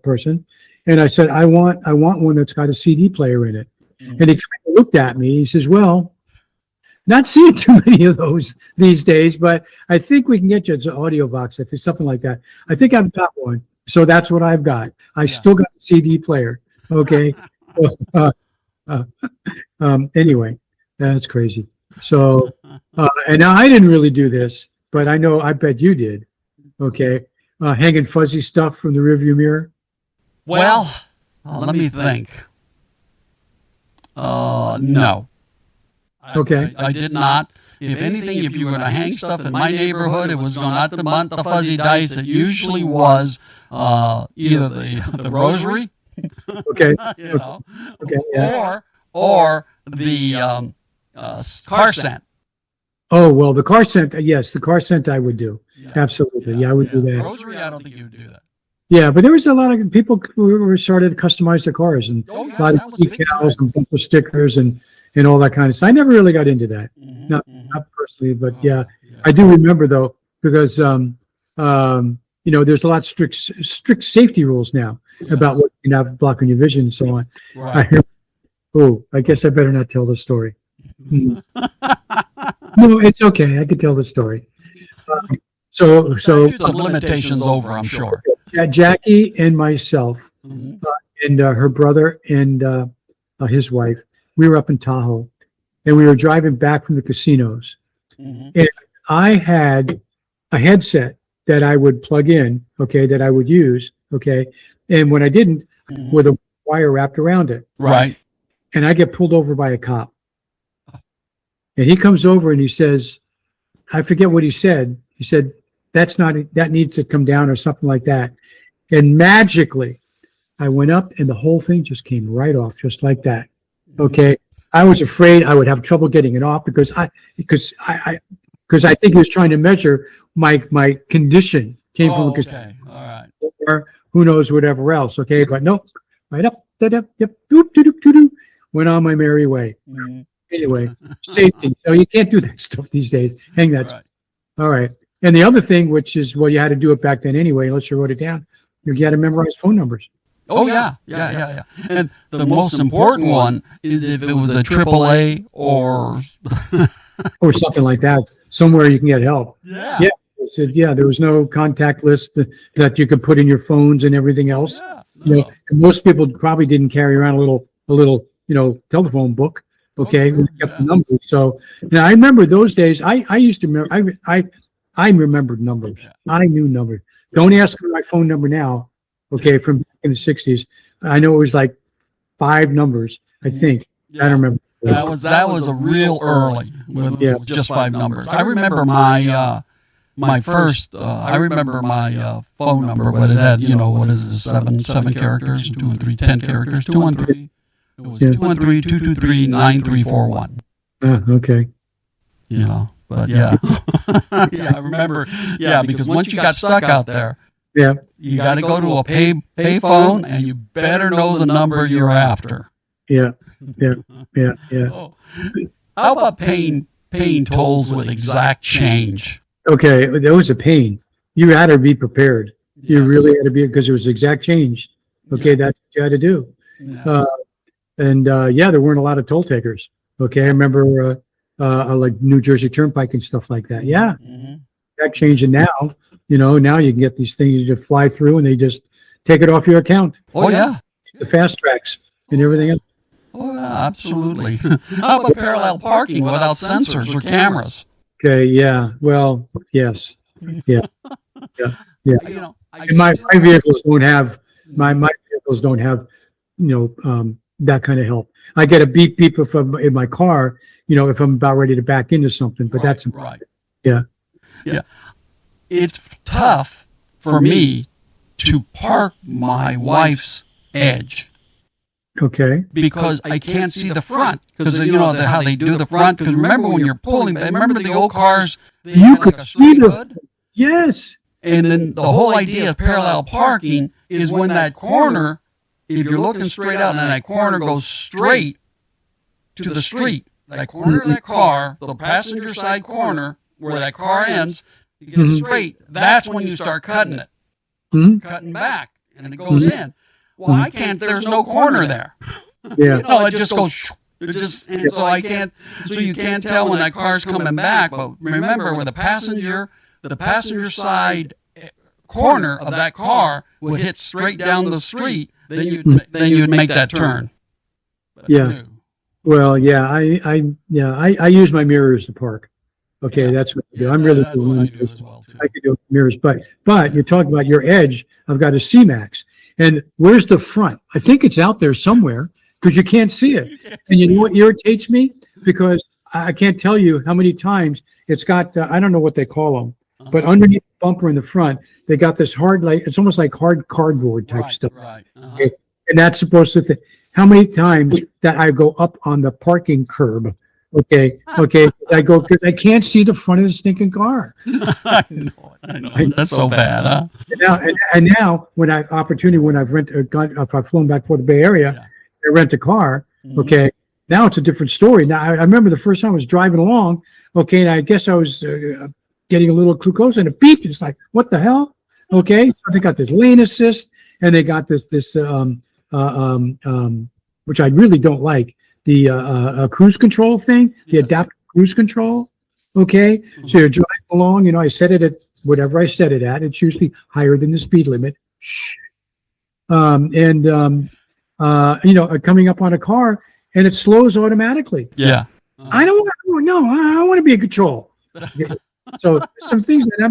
person, and I said, I want one that's got a CD player in it. And he kind of looked at me. He says, well, not seeing too many of those these days, but I think we can get you an AudioVox. I think something like that. I think I've got one. So that's what I've got. I still got a CD player. Okay. Anyway, that's crazy. So, and now I didn't really do this, but I bet you did. Okay. Hanging fuzzy stuff from the rearview mirror. Well, let me think. No. Okay. I did not. If anything, if you were to hang stuff in my neighborhood, it was not the fuzzy dice. It usually was either the rosary, okay, okay, yeah. or the car scent. Oh well, the car scent. Yes, the car scent I would do. Yeah. Absolutely, yeah, I would do that. Rosary, I don't think you would do that. Yeah, but there was a lot of people who started to customize their cars and a lot of decals and bumper stickers and all that kind of stuff. I never really got into that, not personally, but yeah, I do remember though because there's a lot of strict safety rules now about what you can have blocking your vision and so on. Right. I guess I better not tell the story. No, it's okay. I could tell the story. So some limitations over, I'm sure. Jackie and myself and her brother and his wife, we were up in Tahoe, and we were driving back from the casinos. And I had a headset that I would plug in, okay, that I would use, okay, and when I didn't, with a wire wrapped around it. Right. And I get pulled over by a cop. And he comes over and he says, I forget what he said. He said, that needs to come down or something like that. And magically, I went up and the whole thing just came right off just like that. Okay. I was afraid I would have trouble getting it off because I think he was trying to measure my condition came from because okay. All right. Or who knows whatever else. Okay. But no, right up, yep, doop, doop, doop, doop, went on my merry way. Anyway, safety. So you can't do that stuff these days. Hang that. Right. All right. And the other thing, which is, well, you had to do it back then anyway, unless you wrote it down. You had to memorize phone numbers. Oh, yeah. And the most important one is if it was a AAA or or something like that. Somewhere you can get help. Yeah. Yeah. It said, yeah, there was no contact list that you could put in your phones and everything else. Yeah. You know, and most people probably didn't carry around a little, telephone book. Okay, Oh, sure, with yeah. the numbers. So now I remember those days. I used to remember. I remembered numbers. Yeah. I knew numbers. Don't ask for my phone number now. Okay, from back in the '60s, I know it was like 5 numbers. I think I don't remember. That was a real early with Yeah. just 5 numbers. I remember my first. I remember my phone number, but it had what is it, seven characters, 2 and 3, 10 characters, 213. It was Yeah. 213-223-9341. Okay. But yeah, yeah, I remember. Yeah, because once you got stuck out there, Yeah. you got to go to a pay phone, and you better know the number you're after. Yeah. Yeah. Oh. How about paying tolls with exact change? Okay, that was a pain. You had to be prepared. You Yes. really had to be because it was exact change. Okay, that's what you had to do. Yeah. Yeah, there weren't a lot of toll takers. Okay, I remember like New Jersey Turnpike and stuff like that. Yeah, Mhm. that changed. And now, now you can get these things you just fly through and they just take it off your account. Oh yeah. The fast tracks and everything else. Oh yeah, absolutely. How about parallel parking without sensors or cameras? Okay, yeah. Well, yes. Yeah. I And my still- vehicles don't have my vehicles don't have that kind of help. I get a beep beep if I'm in my car, if I'm about ready to back into something, but that's right. yeah. It's tough for me to park my wife's Edge Okay. because I can't see the front because how they do the front. Because remember when you're pulling, remember the old cars, they You had could like a see straight the hood? Yes. And then the whole idea of parallel parking is when that corner, if you're looking straight out and that corner goes straight to the street, that corner of that car, the passenger side corner where that car ends, you get it straight, that's when you start cutting it, Mhm. cutting back, and it goes in. Well, I can't, there's no corner there. Yeah. It just goes, and so I can't, so you can't tell when that car's coming back. But remember, with the passenger side corner of that car would hit straight down the street, then you'd make that turn. But Yeah. no. Well, yeah. I use my mirrors to park. Okay, Yeah. that's what I do. I'm really That's what I do as well too. I could do mirrors, but you're talking about your Edge. I've got a C-Max, and where's the front? I think it's out there somewhere because you can't see it. And you know what irritates me? Because I can't tell you how many times it's got. I don't know what they call them, but underneath the bumper in the front, they got this hard, like it's almost like hard cardboard type stuff, Right. Okay. And that's supposed to. How many times that I go up on the parking curb? Okay. I go because I can't see the front of the stinking car. I know. That's so bad, huh? And now when I've if I've flown back for the Bay Area, I rent a car. Mhm. Okay, now it's a different story. Now I remember the first time I was driving along. Okay, and I guess I was getting a little too close, and it beeped. It's like, what the hell? Okay, so they got this lane assist, and they got this which I really don't like, the cruise control thing, the Yes. adaptive cruise control. Okay, so you're driving along, I set it at whatever I set it at. It's usually higher than the speed limit. Shh. Coming up on a car and it slows automatically. Yeah. I don't want to be in control. So some things that I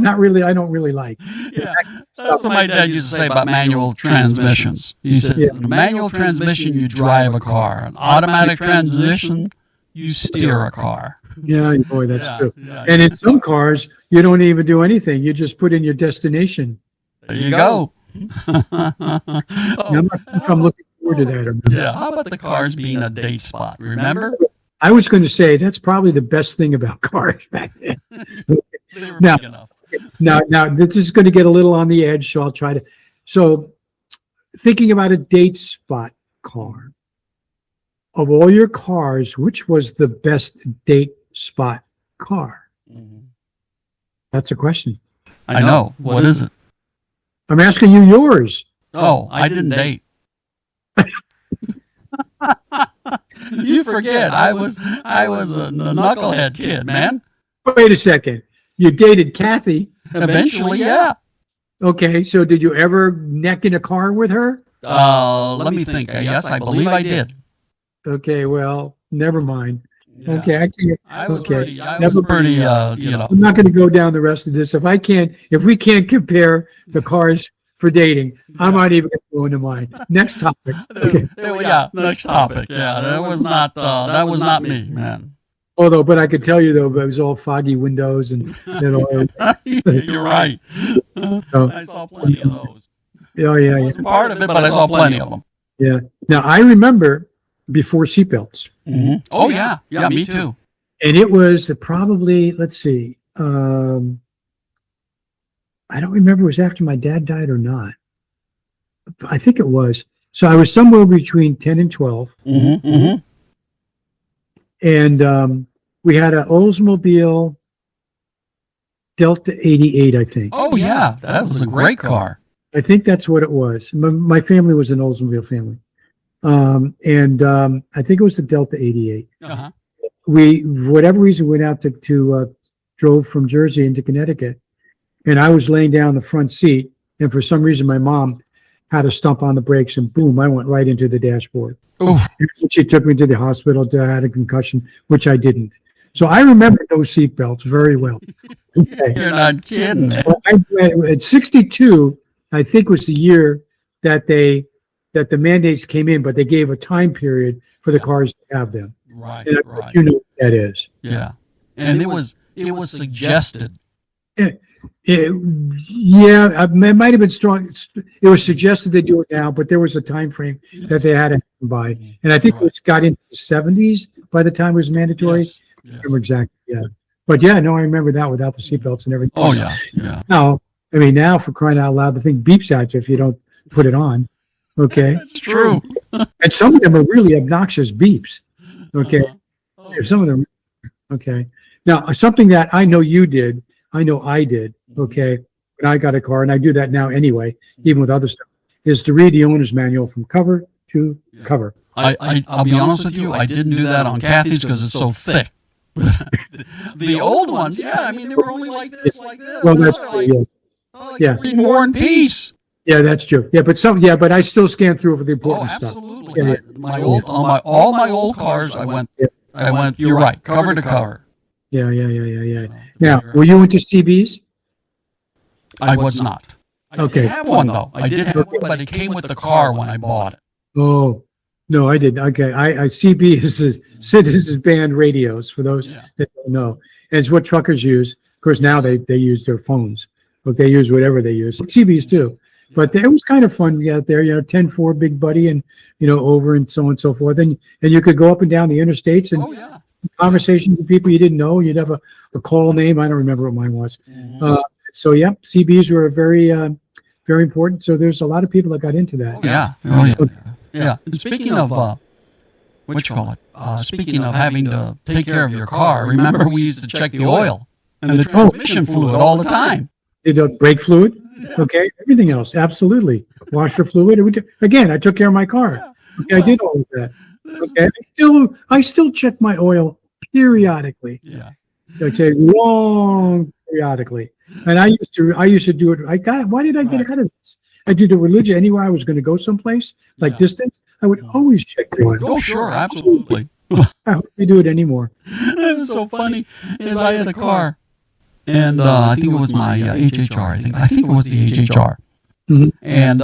don't really like. Yeah. That's what my dad used to say about manual transmissions. He said, Yeah. in a manual transmission, you drive a car. An automatic transmission, you steer a car. Yeah, boy, that's Yeah, true. yeah, And in some cars, you don't even do anything. You just put in your destination. There you go. And I'm not sure if I'm looking forward to that or not. Yeah. How about the cars being a date spot? Remember? I was going to say that's probably the best thing about cars back then. They were Now- big enough. Now this is going to get a little on the edge, so I'll try to. So, thinking about a date spot car, of all your cars, which was the best date spot car? That's a question. I know. What is it? I'm asking you yours. Oh, I didn't date. You forget, I was a knucklehead kid, man. Wait a second. You dated Kathy. Eventually, yeah. Okay, so did you ever neck in a car with her? Let me think. Yes, I believe I did. Okay, well, never mind. Yeah. Okay, I can't. I was Okay, pretty, you know. I'm not going to go down the rest of this. If we can't compare the cars for dating, I'm not even going to go into mine. Next topic. Okay. Next topic. Yeah, that was not me, man. Although, but I could tell you though, it was all foggy windows and You're right. I saw plenty of those. Oh yeah. Part of it, but I saw plenty of them. Yeah. Now I remember before seatbelts. Mm-hmm. Oh yeah, me too. And it was probably, let's see, I don't remember if it was after my dad died or not. I think it was. So I was somewhere between 10 and 12. Mm-hmm. Mm-hmm. And we had an Oldsmobile Delta 88, I think. Oh yeah, that was a great car. I think that's what it was. My family was an Oldsmobile family. I think it was the Delta 88. Uh-huh. We, for whatever reason, went out to drove from Jersey into Connecticut, and I was laying down in the front seat, and for some reason my mom had to stomp on the brakes, and boom, I went right into the dashboard. Oof. She took me to the hospital. I had a concussion, which I didn't. So I remember those seatbelts very well. Okay. You're not kidding. So at 62, I think was the year that the mandates came in, but they gave a time period for the cars to have them. Right, and right. You know what that is. Yeah. And it was suggested. It might have been strong. It was suggested they do it now, but there was a time frame that they had to happen by. And I think it got into the 70s by the time it was mandatory. Yes. I don't remember exactly. Yeah. But yeah, no, I remember that without the seatbelts and everything. Oh, yeah. Now, for crying out loud, the thing beeps at you if you don't put it on. Okay. It's true. And some of them are really obnoxious beeps. Okay. Some of them. Okay. Now, something that I know you did, I know I did. Okay. When I got a car, and I do that now anyway, even with other stuff, is to read the owner's manual from cover to cover. I'll be honest with you, I didn't do that on Kathy's because it's so thick. The old ones, I mean, they were only like this. Well, that's true. Yeah. Reading War and Peace. Yeah, that's true. Yeah, but I still scan through for the important stuff. Absolutely. Yeah. All my old cars, I went. You're right, cover to cover. Yeah. Now, were you into CBs? I was not. Okay. I did have one though. I did have one, but it came with the car when I bought it. Oh, no, I didn't. Okay, I CB is Citizens Band radios for those that don't know. And it's what truckers use. Of course, now they use their phones, but they use whatever they use. CBs too. But it was kind of fun out there, 10-4 big buddy and, over and so on and so forth. And you could go up and down the interstates and conversations with people you didn't know. You'd have a call name. I don't remember what mine was. Mm-hmm. CBs were very, very important. So there's a lot of people that got into that. Yeah. And speaking of, speaking of having to take care of your car, remember we used to check the oil and the transmission fluid all the time. Brake fluid? Okay, everything else, absolutely. Washer fluid. Again, I took care of my car. Okay, I did all of that. Okay, I still check my oil periodically. Yeah. Okay, long periodically. And I used to do it. Why did I get out of this? I did the religion anywhere I was going to go someplace, like distance. I would always check the oil. Oh, sure, absolutely. I hope they do it anymore. It was so funny. I had a car. And I think it was my HHR. I think it was the HHR. Mm-hmm. And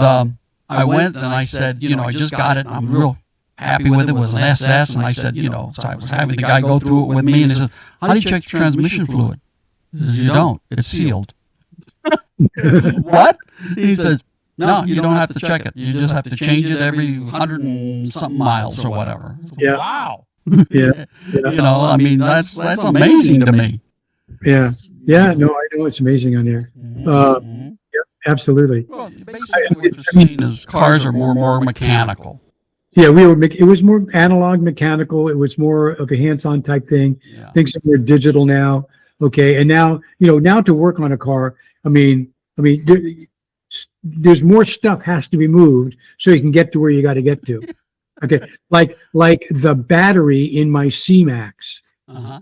I went and I said, I just got it. I'm real happy with it. It was an SS. And I said, so I was having the guy go through it with me. And he said, how do you check the transmission fluid? He says, you don't. It's sealed. What? He says, no, you don't have to check it. You just have to change it every 100 and something miles or whatever. Yeah. Wow. Yeah. I mean, that's amazing to me. Yeah. Yeah, no, I know it's amazing on there. Yeah, absolutely. Well, basically what you're saying is cars are more mechanical. Yeah, it was more analog mechanical. It was more of a hands-on type thing. Yeah. Things are more digital now. Okay, and now now to work on a car, there's more stuff has to be moved so you can get to where you got to get to. Okay, like the battery in my C-Max.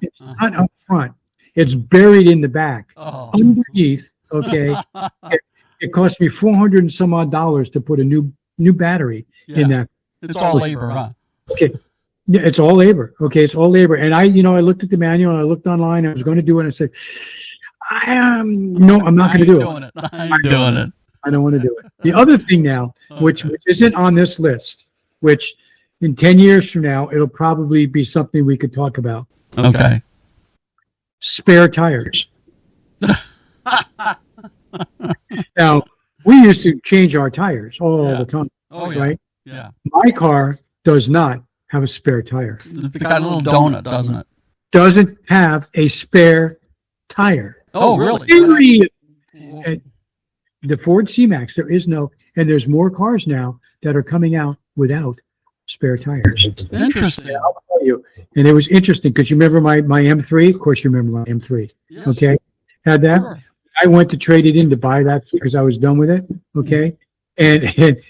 It's not up front. It's buried in the back. Oh. Underneath, okay, it cost me $400 and some odd to put a new battery in that. It's all labor, huh? Okay. Yeah, it's all labor. Okay, it's all labor. And I looked at the manual, and I looked online, I was going to do it, and I said, no, I'm not going to do it. I'm doing it. I don't want to do it. The other thing now, which isn't on this list, which in 10 years from now, it'll probably be something we could talk about. Okay. Spare tires. Now, we used to change our tires all the time, right? Yeah. My car does not have a spare tire. It's got a little donut, doesn't it? Doesn't have a spare tire. Oh, really? Period. And the Ford C-Max, there is no, and there's more cars now that are coming out without spare tires. Interesting. Yeah, I'll tell you. And it was interesting because you remember my M3? Of course you remember my M3. Yes. Okay. Had that. Sure. I went to trade it in to buy that because I was done with it. Okay. And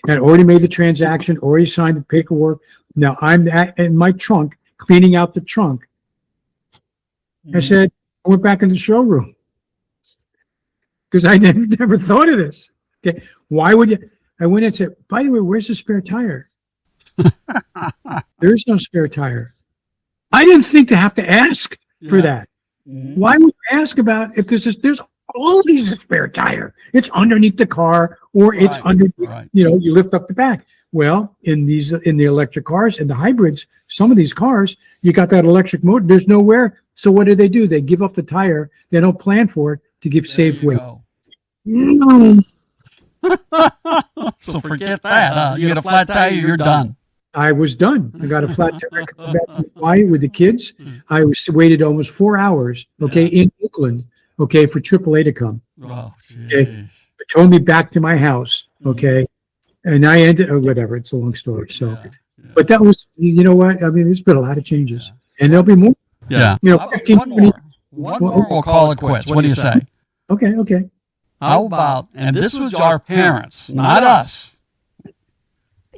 already made the transaction, already signed the paperwork. Now I'm in my trunk, cleaning out the trunk. I said, I went back in the showroom because I never thought of this. Okay. Why would you? I went and said, by the way, where's the spare tire? There's no spare tire. I didn't think to have to ask for that. Mm-hmm. Why would you ask about if there's always a spare tire? It's underneath the car or it's underneath, you lift up the back. Well, in the electric cars and the hybrids, some of these cars, you got that electric motor, there's nowhere. So what do? They give up the tire. They don't plan for it to give safe weight. So forget that, huh? You get a flat tire, you're done. I was done. I got a flat tire. Coming back from Hawaii with the kids. I waited almost 4 hours, in Oakland, for AAA to come. Oh, okay. It towed me back to my house, and I ended, or whatever. It's a long story. So, but that was, you know what? I mean, there's been a lot of changes, and there'll be more. Yeah. 15, one more, we'll call it quits. What do you say? Okay. How about, and this was our parents, not us,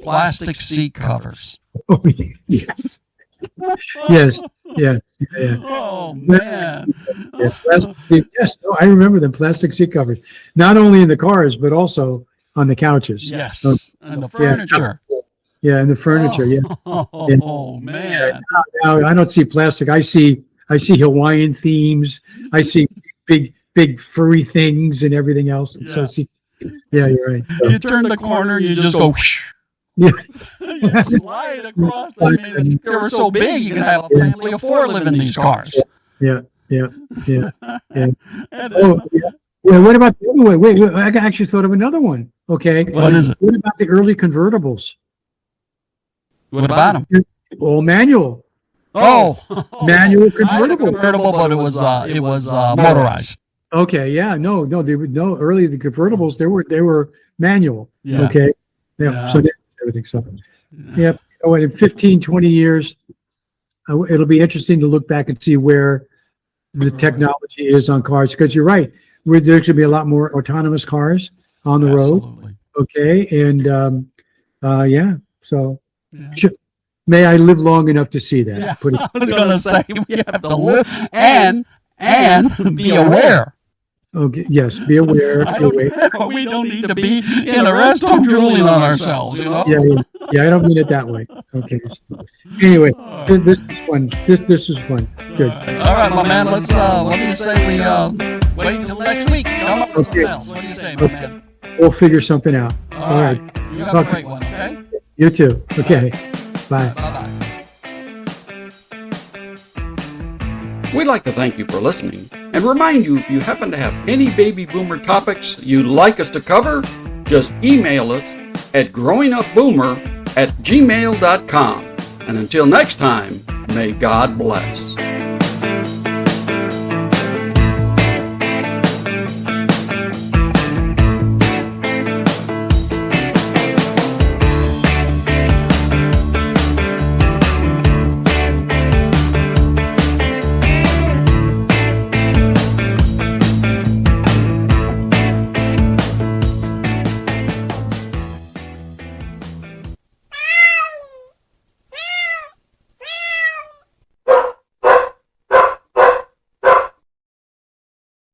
plastic seat covers. Oh, yes. Yes. Yeah. Oh, man. Yes, no, I remember them, plastic seat covers. Not only in the cars, but also on the couches. Yes. And the furniture. Yeah, and the furniture, Oh, man. Now, I don't see plastic. I see Hawaiian themes. I see big furry things and everything else. And so you're right. So, you turn the corner, you just go whoosh. Yeah. You slide across. I mean, they were so big, you can have a family of 4 live in these cars. Yeah. Oh, yeah. Well, what about the other way? Wait, I actually thought of another one. Okay. What is it? What about the early convertibles? What about them? All manual. Manual convertible. But it was motorized. Okay, yeah, no, they were early the convertibles they were manual. Yeah. Okay. Yeah. So everything. So yeah. Oh, in 15, 20 years, it'll be interesting to look back and see where the technology is on cars. Because you're right, there's going to be a lot more autonomous cars on the road. Okay, and so may I live long enough to see that. Yeah, I was going to say we have to live and be aware. Okay. Yes. Be aware. We don't need to be in a restaurant drooling on ourselves. Yeah. I don't mean it that way. Okay. Anyway, this is fun. This is fun. Good. All right, my man. Let's let me say we wait till next week. Come up with something else. What do you say, my man? We'll figure something out. All right. You have a great one. Okay. You too. Okay. Bye. Bye. We'd like to thank you for listening and remind you if you happen to have any baby boomer topics you'd like us to cover, just email us at growingupboomer@gmail.com. And until next time, may God bless.